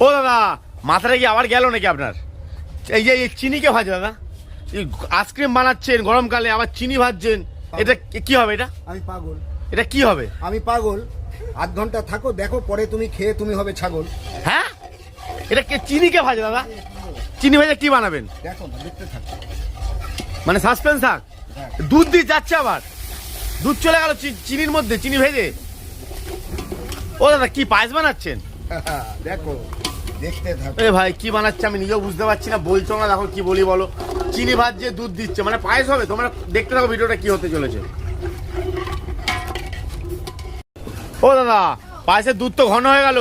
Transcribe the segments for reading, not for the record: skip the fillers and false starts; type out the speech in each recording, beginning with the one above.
ও দাদা, মাথাটা কি আবার গেল নাকি আপনার? এই যে চিনিকে ভাজে দাদা, আইসক্রিম বানাচ্ছেন গরমকালে, আবার চিনি ভাজছেন, এটা কি হবে? এটা আমি পাগল। এটা কি হবে? আমি পাগল। আধ ঘন্টা থাকো, দেখো, পরে তুমি খেয়ে তুমি হবে ছাগল। হ্যাঁ, এটা চিনিকে ভাজে দাদা? চিনি ভেজে কি বানাবেন? দেখো না, দেখতে থাকো। মানে সাসপেন্স থাক। দুধ দিয়ে যাচ্ছে, আবার দুধ চলে গেল চিনির মধ্যে, চিনি ভেজে। ও দাদা, কি পায়েস বানাচ্ছেন? দেখো, দেখতে থাকো। এ ভাই, কি বানাচ্ছে আমি নিজেও বুঝতে পারছি না। বলছো না, দেখো কি বলি বলো। চিনি ভাজছে, দুধ দিচ্ছে, মানে পায়েস হবে? তোমরা দেখতে থাকো ভিডিওটা কি হতে চলেছে। ও দাদা, পায়েসের দুধ তো ঘন হয়ে গেল,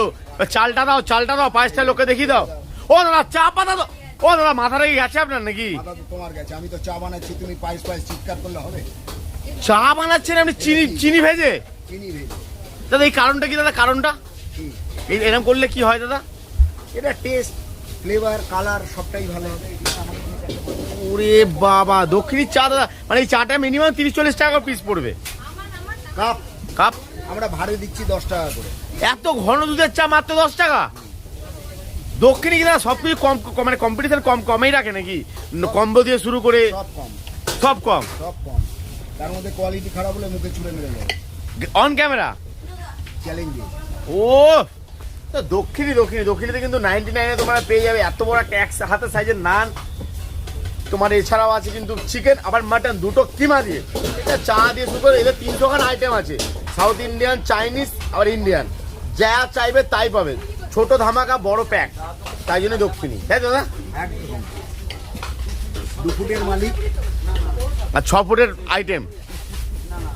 চালটা দাও, চালটা দাও, পায়েসটা লোককে দেখিয়ে দাও। ও দাদা, চা পাতা দাও। ও দাদা, মাথা রেখে গেছে আপনার নাকি? মাথা তো তোমার গেছে, আমি তো চা বানাচ্ছি, তুমি পায়েস পায়েস চিৎকার করলে হবে? চা বানাচ্ছেন আপনি চিনি ভেজে? চিনি ভেজে। দাদা, এই কারণটা কি দাদা? কারণটা কি? এরকম করলে কি হয় দাদা? এটা টেস্ট, ফ্লেভার, কালার সবটাই ভালো হবে। ওরে বাবা, দক্ষিণী চা দাদা, মানে এই চাটা মিনিমাম 30-40 টাকা পিস পড়বে। কাপ কাপ আমরা ভাড়ে দিচ্ছি 10 টাকা করে। এত ঘন দুধের চা মাত্র 10 টাকা? দক্ষিণী কি দাদা সবকিছু কম, মানে কম্পিটিশন কমেই রাখে নাকি? কম্বো দিয়ে শুরু করে সব কম, সব কম। সব কম। তার মধ্যে কোয়ালিটি খারাপ হলে মুখে চুড়ে মেরে যাবে। On camera challenging. ও দক্ষিণীতে কিন্তু 99-এ তোমরা পেয়ে যাবে এত বড় একটা হাতের সাইজের নান। তোমার এছাড়াও আছে কিন্তু চিকেন, আবার মাটন, দুটো কিমা দিয়ে, এটা চা দিয়ে শুরু করে এদের 300 খান আইটেম আছে। সাউথ ইন্ডিয়ান, চাইনিজ, আবার ইন্ডিয়ান, যা চাইবে তাই পাবে। ছোট ধামাকা, বড় প্যাক, তাই জন্য দক্ষিণী, তাই দাদা? একদম 2 ফুটের মালিক আর 6 ফুটের আইটেম।